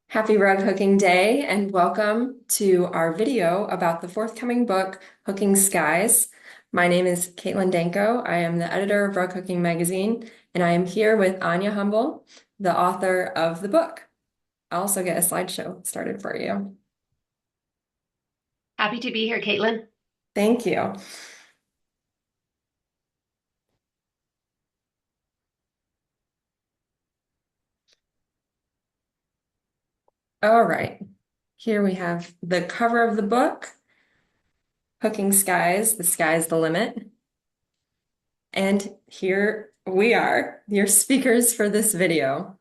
Happy rug hooking day and welcome to our video about the forthcoming book, Hooking Skies. My name is Katlyne Danko. I am the editor of Rug Hooking Magazine, and I am here with Áine Humble, the author of the book. I'll also get a slideshow started for you. Happy to be here, Caitlin. Thank you. All right, here we have the cover of the book, Hooking Skies, the sky's the limit. And here we are, your speakers for this video.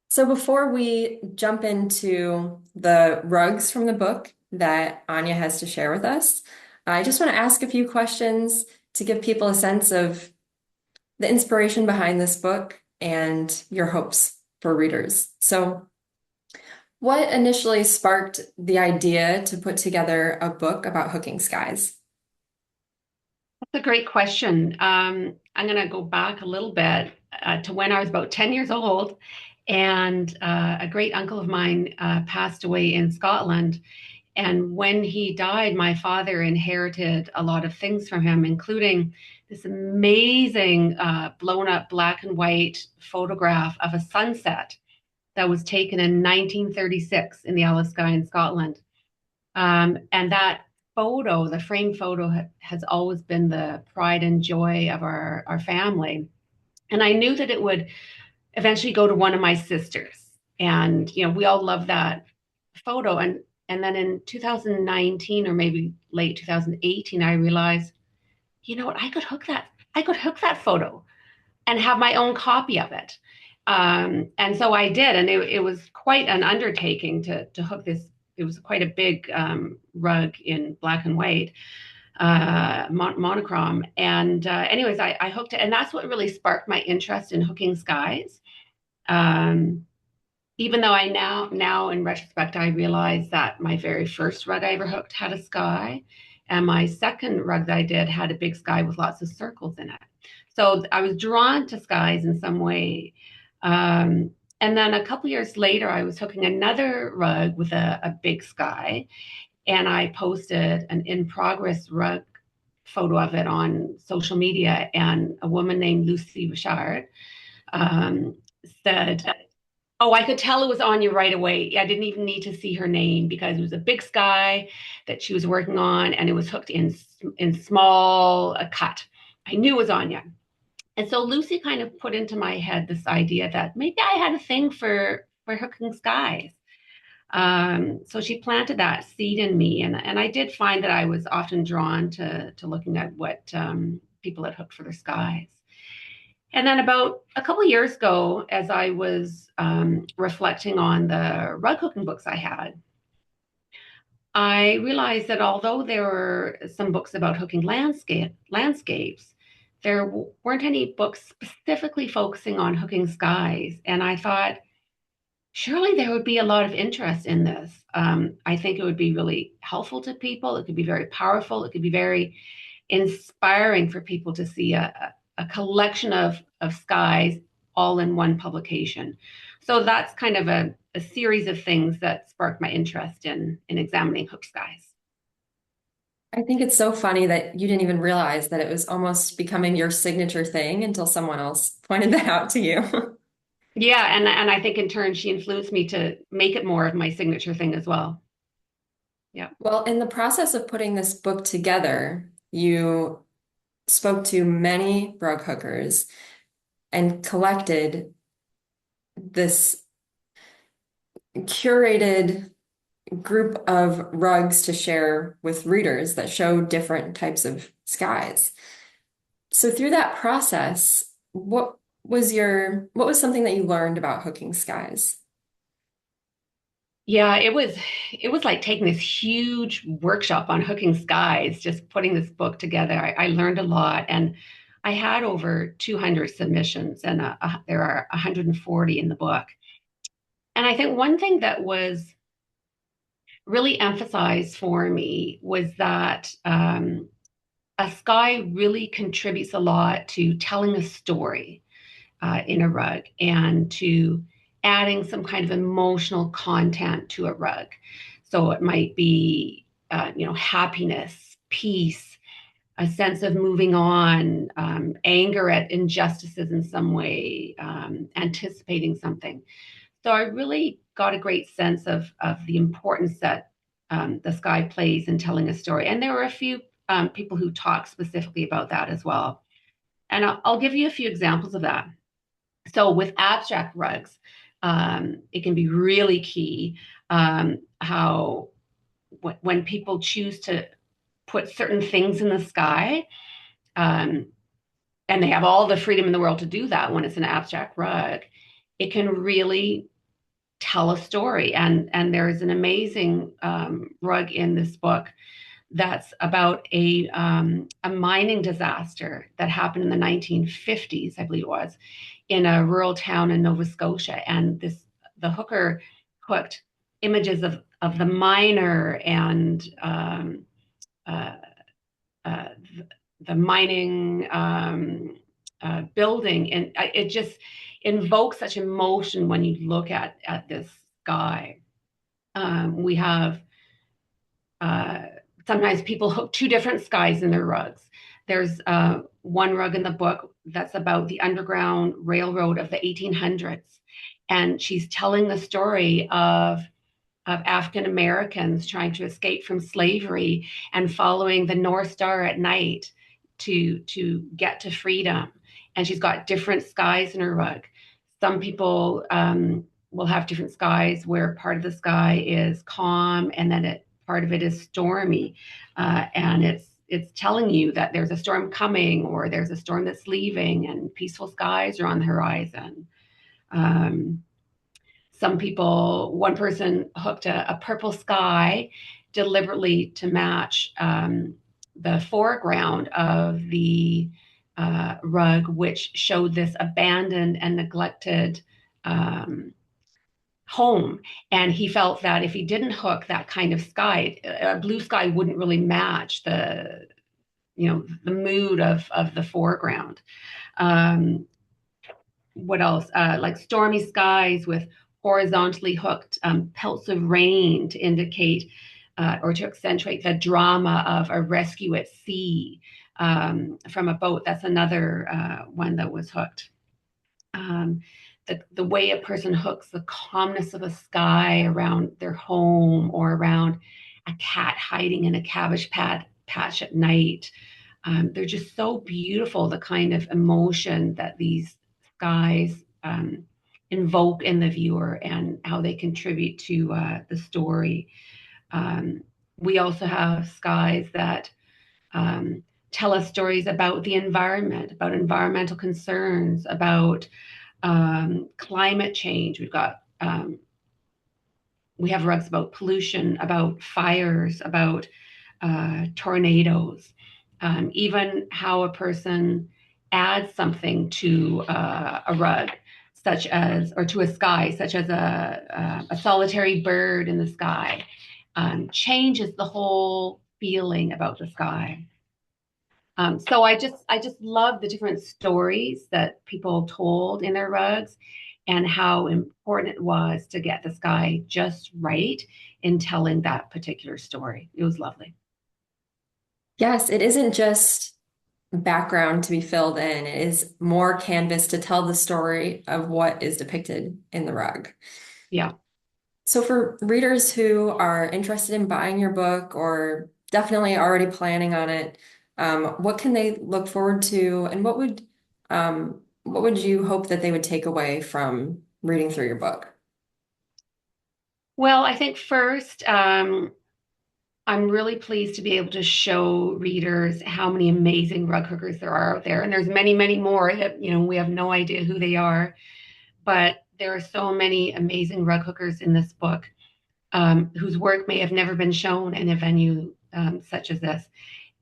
So before we jump into the rugs from the book that Áine has to share with us, I just want to ask a few questions to give people a sense of the inspiration behind this book and your hopes for readers. So what initially sparked the idea to put together a book about hooking skies? That's a great question. I'm going to go back a little bit to when I was about 10 years old, and a great uncle of mine passed away in Scotland. And when he died, my father inherited a lot of things from him, including this amazing blown up black and white photograph of a sunset that was taken in 1936 in the Isle of Skye in Scotland. And that photo, the frame photo, has always been the pride and joy of our family. And I knew that it would eventually go to one of my sisters. And, we all love that photo. And then in 2019 or maybe late 2018, I realized, you know what, I could hook that photo and have my own copy of it. And so I did, and it was quite an undertaking to hook this. It was quite a big rug in black and white, monochrome. And anyways, I hooked it, and that's what really sparked my interest in hooking skies. Um, Even though I now in retrospect, I realize that my very first rug I ever hooked had a sky, and my second rug that I did had a big sky with lots of circles in it. So I was drawn to skies in some way. Um, and then a couple years later, I was hooking another rug with a big sky, and I posted an in progress rug photo of it on social media. And a woman named Lucy Richard um, said, "Oh, I could tell it was Anya right away. I didn't even need to see her name because it was a big sky that she was working on, and it was hooked in small cut. I knew it was Anya." And so Lucy kind of put into my head this idea that maybe I had a thing for hooking skies. So she planted that seed in me, and I did find that I was often drawn to looking at what people had hooked for their skies. And then about a couple of years ago, as I was reflecting on the rug hooking books I had, I realized that although there were some books about hooking landscapes, there weren't any books specifically focusing on hooking skies. And I thought, surely there would be a lot of interest in this. I think it would be really helpful to people. It could be very powerful. It could be very inspiring for people to see a collection of skies all in one publication. So that's kind of a series of things that sparked my interest in examining hook skies. I think it's so funny that you didn't even realize that it was almost becoming your signature thing until someone else pointed that out to you. Yeah, and I think in turn she influenced me to make it more of my signature thing as well. Yeah. Well, in the process of putting this book together, you spoke to many rug hookers and collected this curated group of rugs to share with readers that show different types of skies. So through that process, what was something that you learned about hooking skies? Yeah, it was like taking this huge workshop on hooking skies, just putting this book together. I learned a lot, and I had over 200 submissions, and there are 140 in the book. And I think one thing that was really emphasized for me was that a sky really contributes a lot to telling a story in a rug and to adding some kind of emotional content to a rug. So it might be, happiness, peace, a sense of moving on, anger at injustices in some way, anticipating something. So I really got a great sense of the importance that the sky plays in telling a story. And there were a few people who talked specifically about that as well. And I'll give you a few examples of that. So with abstract rugs, it can be really key how when people choose to put certain things in the sky, um, and they have all the freedom in the world to do that when it's an abstract rug, it can really tell a story. And there's an amazing rug in this book that's about a mining disaster that happened in the 1950s, I believe it was, in a rural town in Nova Scotia. And the hooker hooked images of the miner and uh, uh, the mining building, and it just invokes such emotion when you look at this sky. We have uh, sometimes people hook two different skies in their rugs. There's one rug in the book that's about the Underground Railroad of the 1800s, and she's telling the story of African Americans trying to escape from slavery and following the North Star at night to get to freedom. And she's got different skies in her rug. Some people will have different skies where part of the sky is calm and then part of it is stormy, and it's telling you that there's a storm coming or there's a storm that's leaving, and peaceful skies are on the horizon. Um, some people, one person hooked a purple sky deliberately to match the foreground of the rug, which showed this abandoned and neglected um, home. And he felt that if he didn't hook that kind of sky, a blue sky wouldn't really match the mood of the foreground. Um, what else? Like stormy skies with horizontally hooked pelts of rain to indicate or to accentuate the drama of a rescue at sea from a boat. That's another one that was hooked. Um, the way a person hooks the calmness of a sky around their home or around a cat hiding in a patch at night. They're just so beautiful, the kind of emotion that these skies invoke in the viewer and how they contribute to the story. Um, we also have skies that um, tell us stories about the environment, about environmental concerns, about climate change. We have rugs about pollution, about fires, about tornadoes, even how a person adds something to a rug, such as, or to a sky, such as a solitary bird in the sky, changes the whole feeling about the sky. So I just love the different stories that people told in their rugs and how important it was to get the sky just right in telling that particular story. It was lovely. Yes, it isn't just background to be filled in. It is more canvas to tell the story of what is depicted in the rug. Yeah. So for readers who are interested in buying your book or definitely already planning on it, what can they look forward to, and what would you hope that they would take away from reading through your book? Well, I think first, I'm really pleased to be able to show readers how many amazing rug hookers there are out there. And there's many, many more that, we have no idea who they are, but there are so many amazing rug hookers in this book whose work may have never been shown in a venue such as this.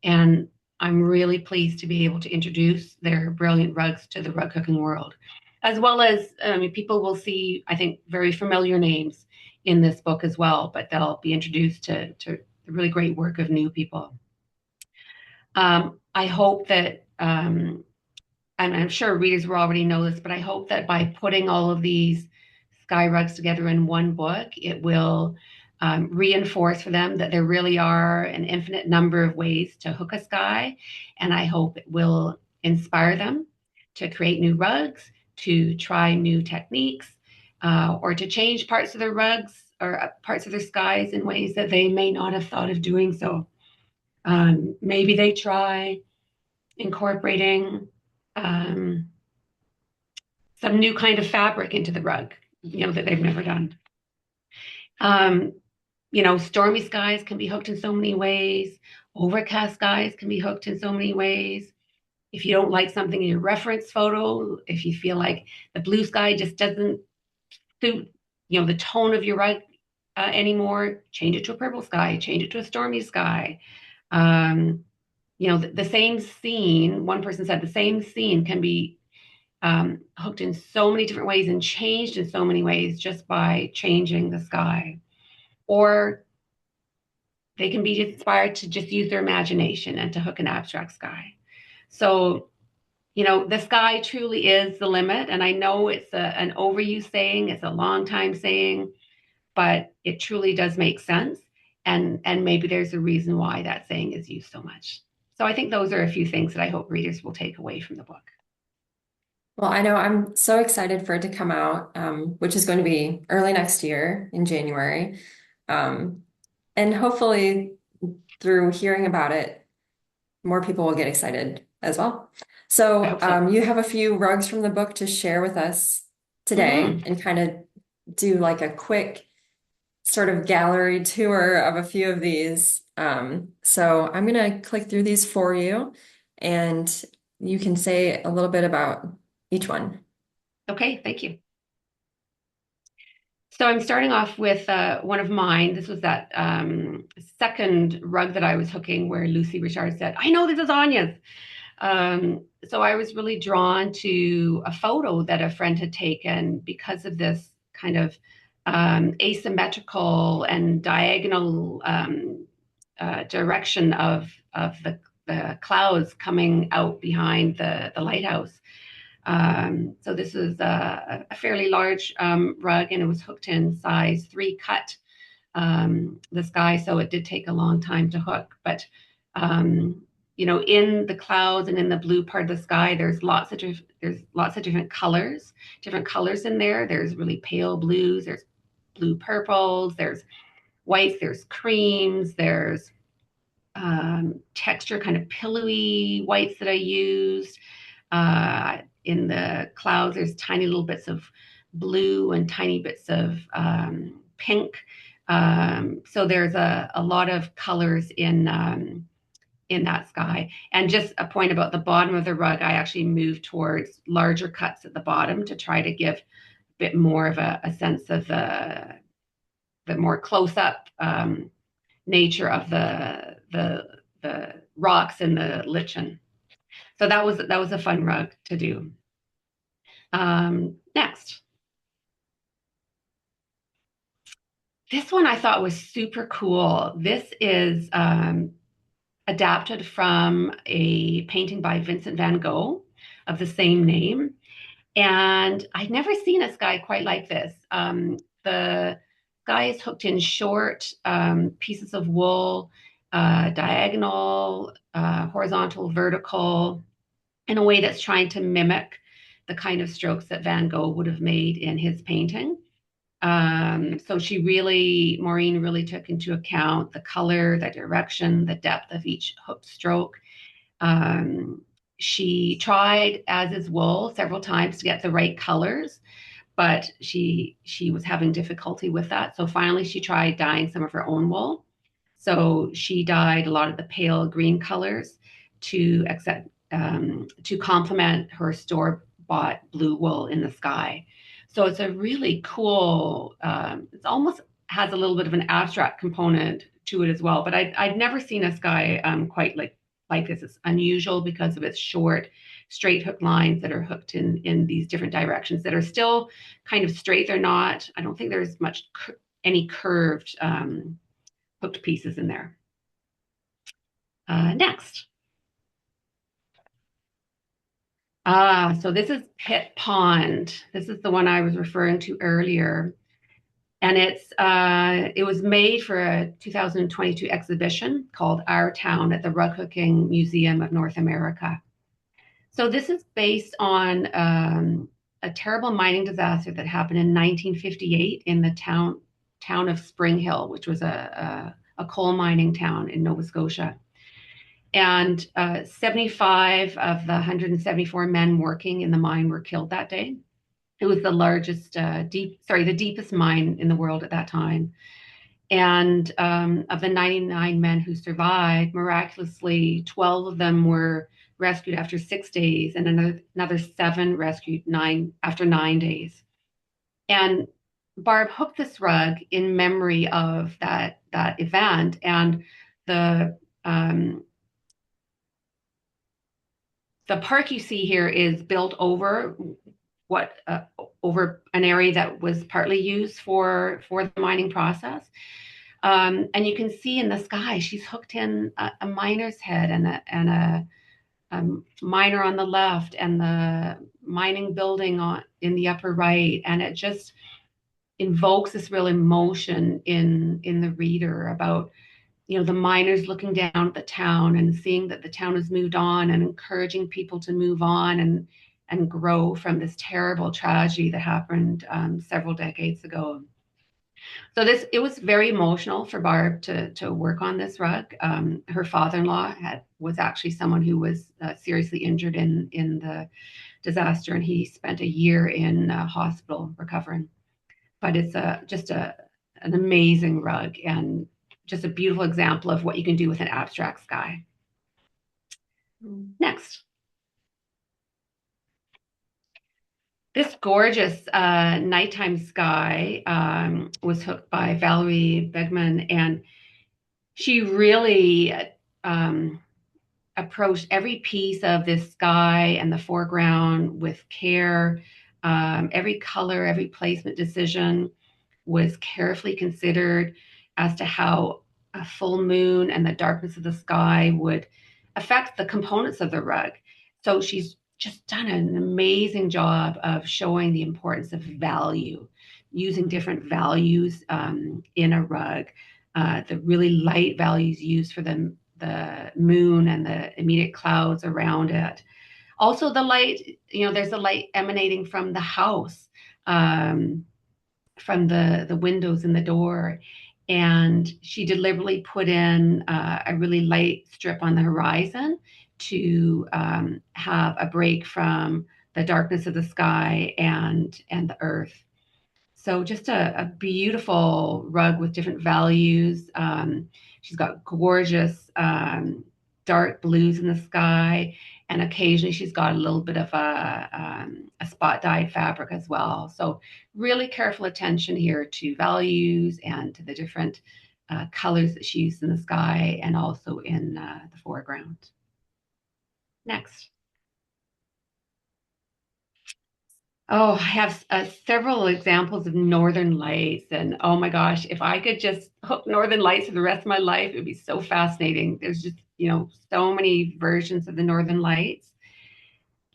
And I'm really pleased to be able to introduce their brilliant rugs to the rug hooking world, as well as people will see, I think, very familiar names in this book as well, but they'll be introduced to the really great work of new people. I hope that, and I'm sure readers will already know this, but I hope that by putting all of these sky rugs together in one book, it will reinforce for them that there really are an infinite number of ways to hook a sky. And I hope it will inspire them to create new rugs, to try new techniques, or to change parts of their rugs or parts of their skies in ways that they may not have thought of doing so. Maybe they try incorporating um, some new kind of fabric into the rug, that they've never done. Um, Stormy skies can be hooked in so many ways. Overcast skies can be hooked in so many ways. If you don't like something in your reference photo, if you feel like the blue sky just doesn't suit, the tone of your rug anymore, change it to a purple sky, change it to a stormy sky. Um, the same scene, one person said the same scene can be hooked in so many different ways and changed in so many ways just by changing the sky. Or they can be inspired to just use their imagination and to hook an abstract sky. So, the sky truly is the limit. And I know it's an overused saying, it's a long time saying, but it truly does make sense. And maybe there's a reason why that saying is used so much. So I think those are a few things that I hope readers will take away from the book. Well, I know I'm so excited for it to come out, which is going to be early next year in January. Um, and hopefully, through hearing about it, more people will get excited as well. I So, hope so. you have a few rugs from the book to share with us today Mm-hmm. and kind of do like a quick sort of gallery tour of a few of these. So, I'm going to click through these for you, and you can say a little bit about each one. Okay, thank you. So I'm starting off with one of mine. This was that second rug that I was hooking where Lucy Richard said, I know this is Áine's. So I was really drawn to a photo that a friend had taken because of this kind of asymmetrical and diagonal direction of the clouds coming out behind the lighthouse. So this is a fairly large rug, and it was hooked in size 3 cut, this guy. So it did take a long time to hook. But in the clouds and in the blue part of the sky, there's lots of different colors in there. There's really pale blues, there's blue purples, there's whites, there's creams, there's texture, kind of pillowy whites that I used. In the clouds, there's tiny little bits of blue and tiny bits of pink. So there's a lot of colors in that sky. And just a point about the bottom of the rug, I actually moved towards larger cuts at the bottom to try to give a bit more of a sense of the more close up nature of the rocks in the lichen. So that was a fun rug to do. Next, this one I thought was super cool. This is adapted from a painting by Vincent van Gogh of the same name. And I'd never seen a sky quite like this. The sky is hooked in short pieces of wool, diagonal, horizontal, vertical, in a way that's trying to mimic the kind of strokes that Van Gogh would have made in his painting. So Maureen really took into account the color, the direction, the depth of each hooked stroke. Um, she tried, as is wool, several times to get the right colors, but she was having difficulty with that. So finally, she tried dyeing some of her own wool. So she dyed a lot of the pale green colors to complement her store bought blue wool in the sky. So it's a really cool. It's almost has a little bit of an abstract component to it as well. But I'd never seen a sky quite like this. It's unusual because of its short, straight hook lines that are hooked in these different directions that are still kind of straight. They're not. I don't think there's any curved hooked pieces in there. Next. So this is Pit Pond. This is the one I was referring to earlier. And it was made for a 2022 exhibition called Our Town at the Rug Hooking Museum of North America. So this is based on a terrible mining disaster that happened in 1958 in the town of Spring Hill, which was a coal mining town in Nova Scotia. And 75 of the 174 men working in the mine were killed that day. It was the largest, the deepest mine in the world at that time. And of the 99 men who survived, miraculously, 12 of them were rescued after 6 days, and another seven rescued after 9 days. And Barb hooked this rug in memory of that event, and the um, the park you see here is built what over an area that was partly used for the mining process. And you can see in the sky, she's hooked in a miner's head and a miner on the left and the mining building in the upper right. And it just invokes this real emotion in the reader about, the miners looking down at the town and seeing that the town has moved on and encouraging people to move on and grow from this terrible tragedy that happened several decades ago. So it was very emotional for Barb to work on this rug. Her father-in-law was actually someone who was seriously injured in the disaster, and he spent a year in hospital recovering. But it's an amazing rug and just a beautiful example of what you can do with an abstract sky. Next. This gorgeous nighttime sky was hooked by Valerie Begman, and she really approached every piece of this sky and the foreground with care. Every color, every placement decision was carefully considered as to how a full moon and the darkness of the sky would affect the components of the rug. So she's just done an amazing job of showing the importance of value, using different values in a rug, the really light values used for the moon and the immediate clouds around it. Also, the light, there's a light emanating from the house, from the windows and the door. And she deliberately put in a really light strip on the horizon to have a break from the darkness of the sky and the earth. So just a beautiful rug with different values. She's got gorgeous dark blues in the sky, and occasionally she's got a little bit of a spot dyed fabric as well. So really careful attention here to values and to the different colors that she used in the sky and also in the foreground. Next. Oh, I have several examples of Northern Lights, and oh my gosh, if I could just hook Northern Lights for the rest of my life, it would be so fascinating. There's just, so many versions of the Northern Lights.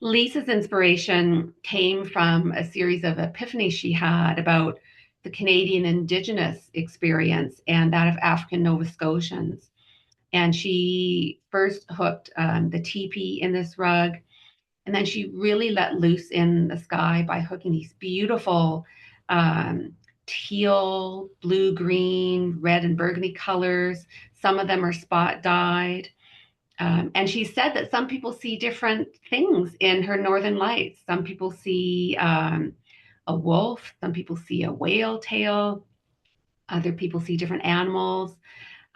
Lisa's inspiration came from a series of epiphanies she had about the Canadian Indigenous experience and that of African Nova Scotians. And she first hooked the teepee in this rug, and then she really let loose in the sky by hooking these beautiful um, teal, blue, green, red, and burgundy colors. Some of them are spot dyed. And she said that some people see different things in her northern lights. Some people see a wolf, some people see a whale tail, other people see different animals.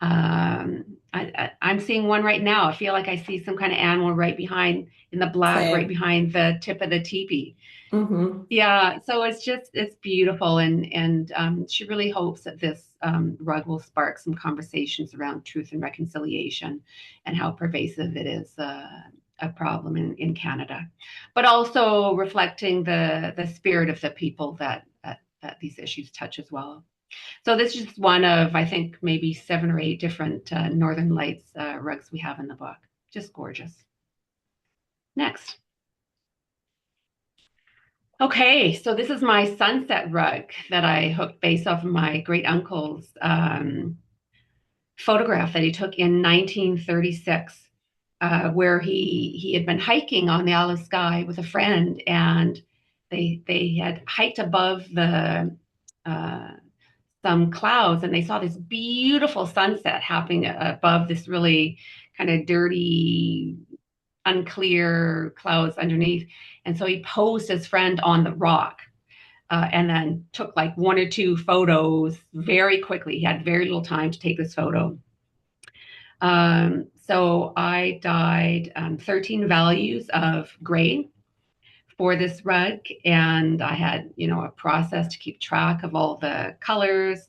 I'm seeing one right now. I feel like I see some kind of animal right behind in the black, right Same. behind the tip of the teepee. Mm-hmm. Yeah, so it's beautiful, and she really hopes that this rug will spark some conversations around truth and reconciliation, and how pervasive it is a problem in Canada, but also reflecting the spirit of the people that these issues touch as well. So this is just one of, I think, maybe 7 or 8 different Northern Lights rugs we have in the book. Just gorgeous. Next. Okay, so this is my sunset rug that I hooked based off of my great uncle's photograph that he took in 1936, where he had been hiking on the Isle of Skye with a friend, and they had hiked above the uh, some clouds, and they saw this beautiful sunset happening above this really kind of dirty, unclear clouds underneath. And so he posed his friend on the rock. And then took like one or two photos very quickly. He had very little time to take this photo. So I dyed 13 values of gray for this rug, and I had, a process to keep track of all the colors.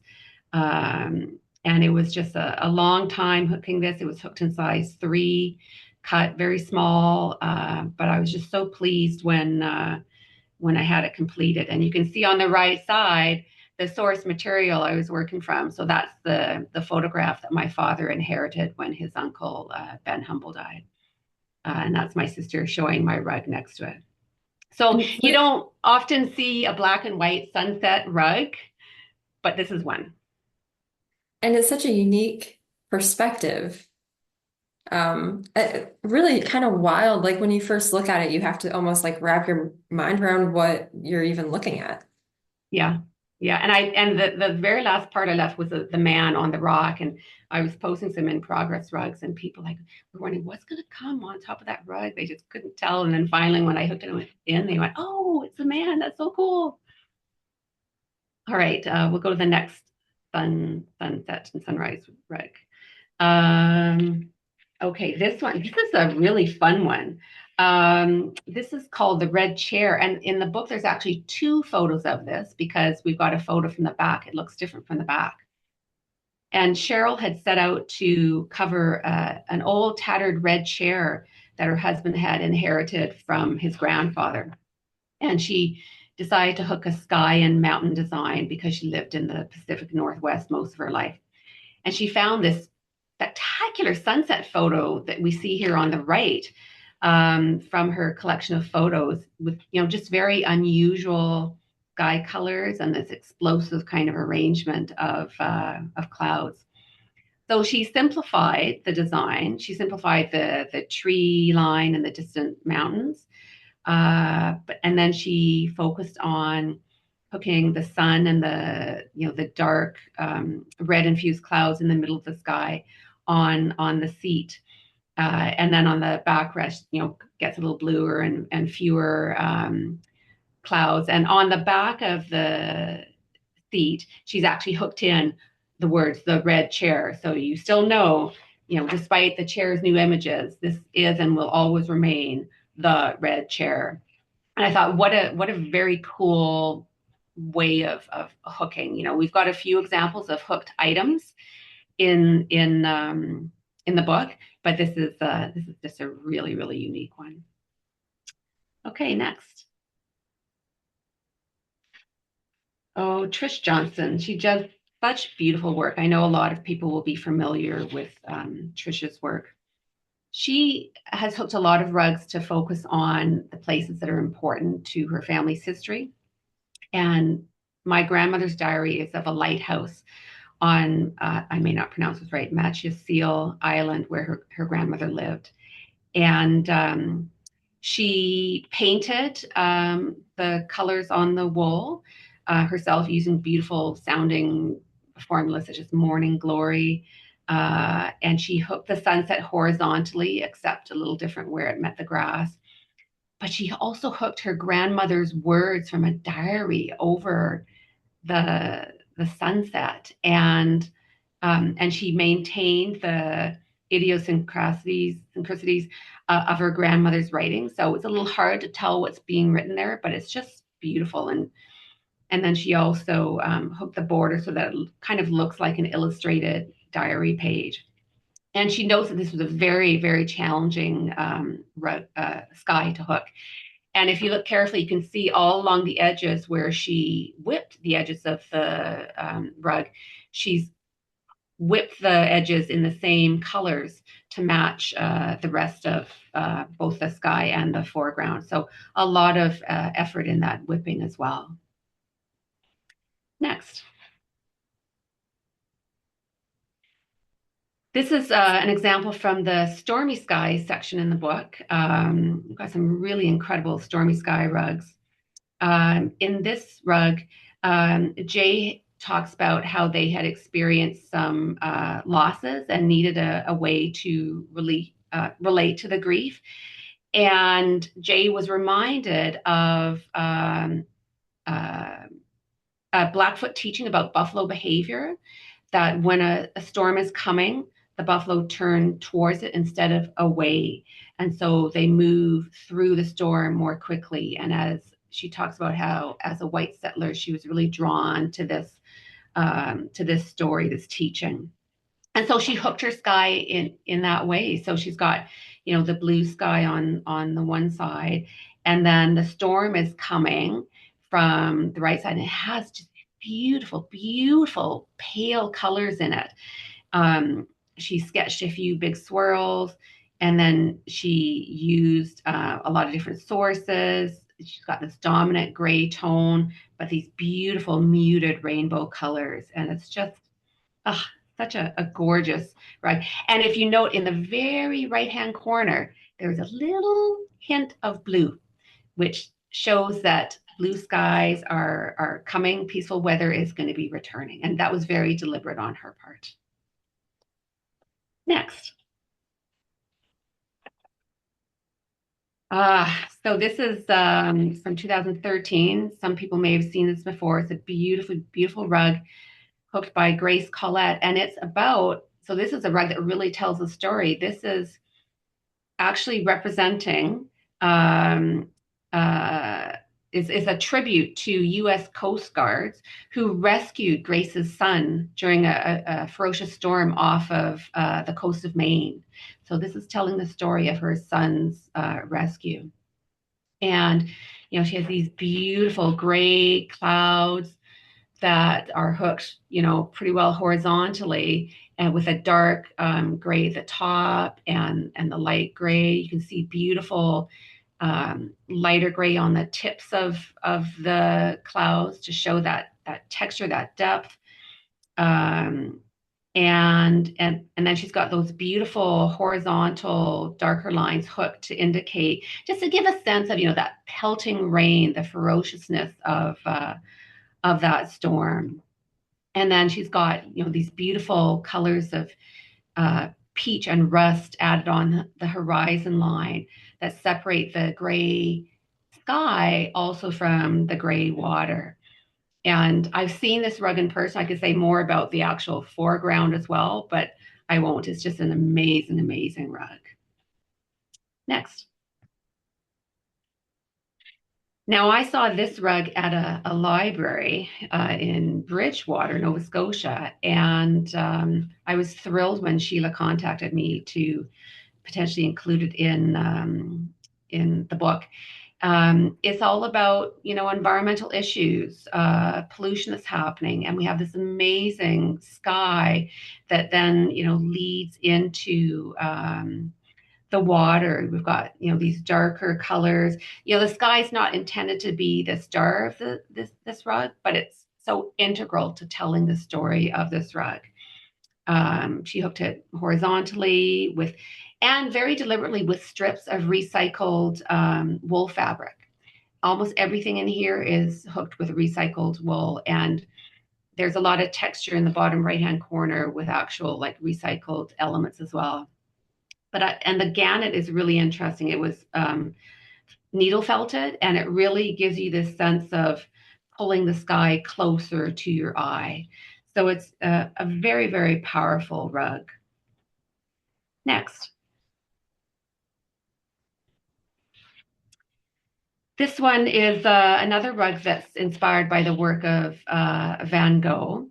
And it was just a long time hooking this. It was hooked in size 3, cut very small, but I was just so pleased when I had it completed. And you can see on the right side the source material I was working from. So that's the photograph that my father inherited when his uncle Ben Humble died. And that's my sister showing my rug next to it. So And you don't often see a black and white sunset rug, but this is one. it's such a unique perspective. Really kind of wild. Like when you first look at it, you have to almost like wrap your mind around what you're even looking at. Yeah. Yeah. And the very last part I left was the man on the rock. And I was posting some in progress rugs, and people like were wondering what's gonna come on top of that rug. They just couldn't tell. And then finally when I hooked it in, they went, "Oh, it's a man. That's so cool." All right, we'll go to the next sunset and sunrise rug. Um, okay, this is a really fun one. This is called the red chair, and in the book, there's actually two photos of this because we've got a photo from the back. It looks different from the back. And Cheryl had set out to cover an old tattered red chair that her husband had inherited from his grandfather. And she decided to hook a sky and mountain design because she lived in the Pacific Northwest most of her life. And she found this spectacular sunset photo that we see here on the right, from her collection of photos with, just very unusual sky colors and this explosive kind of arrangement of clouds. So she simplified the design. She simplified the tree line and the distant mountains, and then she focused on hooking the sun and the dark red infused clouds in the middle of the sky on the seat, and then on the backrest, gets a little bluer and fewer clouds. And on the back of the seat, she's actually hooked in the words "the red chair," so you still know, despite the chair's new images, this is and will always remain the red chair. And I thought, what a very cool way of hooking. We've got a few examples of hooked items in the book, but this is just a really really unique one. Okay, next. Oh, Trish Johnson. She does such beautiful work. I know a lot of people will be familiar with Trish's work. She has hooked a lot of rugs to focus on the places that are important to her family's history. And my grandmother's diary is of a lighthouse on, I may not pronounce this right, Matchiaseal Island, where her grandmother lived. And she painted the colors on the wool herself using beautiful sounding formulas such as morning glory. And she hooked the sunset horizontally, except a little different where it met the grass. But she also hooked her grandmother's words from a diary over the sunset, and she maintained the idiosyncrasies of her grandmother's writing. So it's a little hard to tell what's being written there, but it's just beautiful. And then she also hooked the border so that it kind of looks like an illustrated diary page. And she knows that this was a very, very challenging sky to hook. And if you look carefully, you can see all along the edges where she whipped the edges of the rug. She's whip the edges in the same colors to match the rest of both the sky and the foreground. So a lot of effort in that whipping as well. Next. This is an example from the stormy skies section in the book. We've got some really incredible stormy sky rugs. In this rug, Jay talks about how they had experienced some losses and needed a way to really relate to the grief. And Jay was reminded of Blackfoot teaching about buffalo behavior, that when a storm is coming, the buffalo turn towards it instead of away. And so they move through the storm more quickly. And as she talks about how, as a white settler, she was really drawn to this story, this teaching. And so she hooked her sky in that way. So she's got, the blue sky on the one side, and then the storm is coming from the right side, and it has just beautiful, beautiful pale colors in it. She sketched a few big swirls, and then she used a lot of different sources. She's got this dominant gray tone, but these beautiful muted rainbow colors, and it's just ah, such a gorgeous rug. And if you note in the very right hand corner, there's a little hint of blue, which shows that blue skies are coming, peaceful weather is going to be returning. And that was very deliberate on her part. Next. So this is from 2013. Some people may have seen this before. It's a beautiful, beautiful rug hooked by Grace Collette. And it's about, so this is a rug that really tells a story. This is actually representing, is a tribute to U.S. Coast Guards who rescued Grace's son during a ferocious storm off of the coast of Maine. So this is telling the story of her son's rescue. And, she has these beautiful gray clouds that are hooked, pretty well horizontally, and with a dark gray at the top and the light gray. You can see beautiful lighter gray on the tips of the clouds to show that texture, that depth. And then she's got those beautiful horizontal darker lines hooked to indicate, just to give a sense of, that pelting rain, the ferociousness of that storm. And then she's got, these beautiful colors of peach and rust added on the horizon line that separate the gray sky also from the gray water. And I've seen this rug in person. I could say more about the actual foreground as well, but I won't. It's just an amazing, amazing rug. Next. Now, I saw this rug at a library in Bridgewater, Nova Scotia, and I was thrilled when Sheila contacted me to potentially include it in the book. It's all about, environmental issues, pollution that's happening, and we have this amazing sky that then, leads into the water. We've got, these darker colors. The sky's not intended to be the star of this rug, but it's so integral to telling the story of this rug. She hooked it horizontally and very deliberately with strips of recycled wool fabric. Almost everything in here is hooked with recycled wool, and there's a lot of texture in the bottom right-hand corner with actual recycled elements as well. And the gannet is really interesting. It was needle felted, and it really gives you this sense of pulling the sky closer to your eye. So it's a very, very powerful rug. Next. This one is another rug that's inspired by the work of Van Gogh.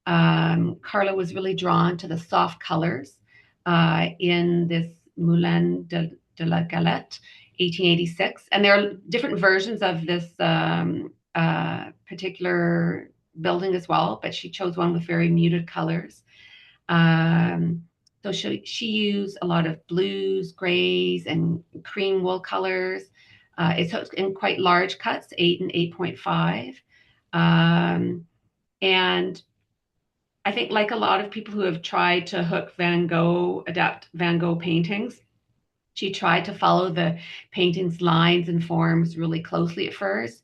Carla was really drawn to the soft colors in this Moulin de la Galette, 1886. And there are different versions of this particular building as well, but she chose one with very muted colors. Um, so she used a lot of blues, grays, and cream wool colors. It's hooked in quite large cuts, 8 and 8.5. Um, and I think, like a lot of people who have tried to hook Van Gogh, adapt Van Gogh paintings, she tried to follow the painting's lines and forms really closely at first.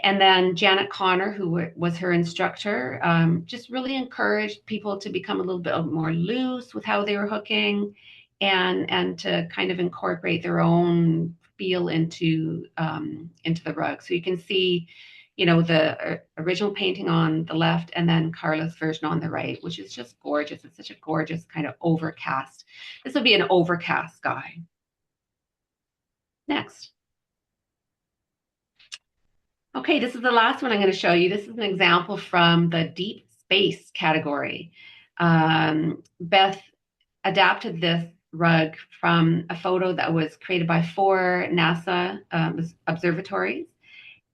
And then Janet Connor, who was her instructor, just really encouraged people to become a little bit more loose with how they were hooking, and to kind of incorporate their own feel into the rug. So you can see, the original painting on the left, and then Carla's version on the right, which is just gorgeous. It's such a gorgeous kind of overcast. This would be an overcast sky. Next. Okay, this is the last one I'm going to show you. This is an example from the deep space category. Beth adapted this rug from a photo that was created by 4 NASA observatories.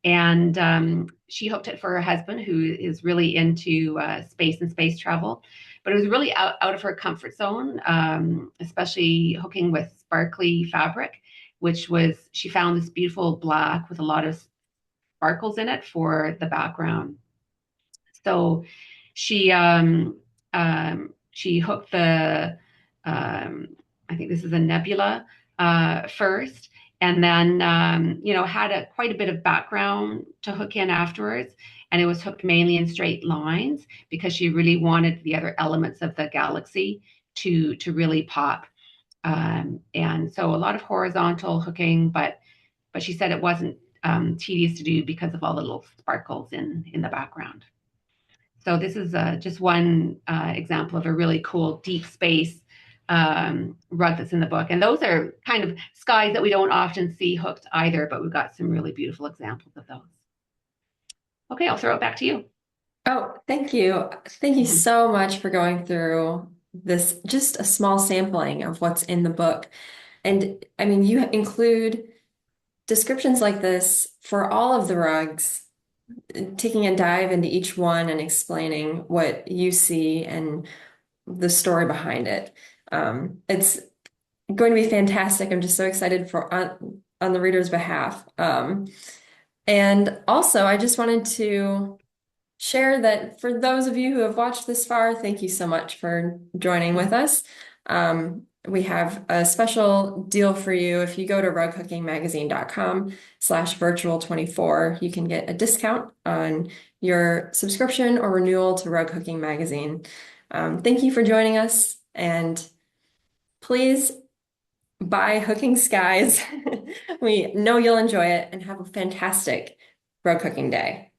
And she hooked it for her husband, who is really into space and space travel. But it was really out of her comfort zone, especially hooking with sparkly fabric, which was, she found this beautiful black with a lot of sparkles in it for the background. So she she hooked the I think this is a nebula first, and then had quite a bit of background to hook in afterwards. And it was hooked mainly in straight lines because she really wanted the other elements of the galaxy to really pop. And so a lot of horizontal hooking, but she said it wasn't tedious to do because of all the little sparkles in the background. So this is just one example of a really cool deep space rug that's in the book. And those are kind of skies that we don't often see hooked either, but we've got some really beautiful examples of those. Okay, I'll throw it back to you. Oh, thank you. Thank you Mhm. so much for going through this, just a small sampling of what's in the book. And I mean, you include descriptions like this for all of the rugs, taking a dive into each one and explaining what you see and the story behind it. It's going to be fantastic. I'm just so excited for on the reader's behalf. And also, I just wanted to share that for those of you who have watched this far, thank you so much for joining with us. We have a special deal for you. If you go to rughookingmagazine.com/virtual24, you can get a discount on your subscription or renewal to Rug Hooking Magazine. Thank you for joining us, and please buy Hooking Skies. We know you'll enjoy it, and have a fantastic rug hooking day.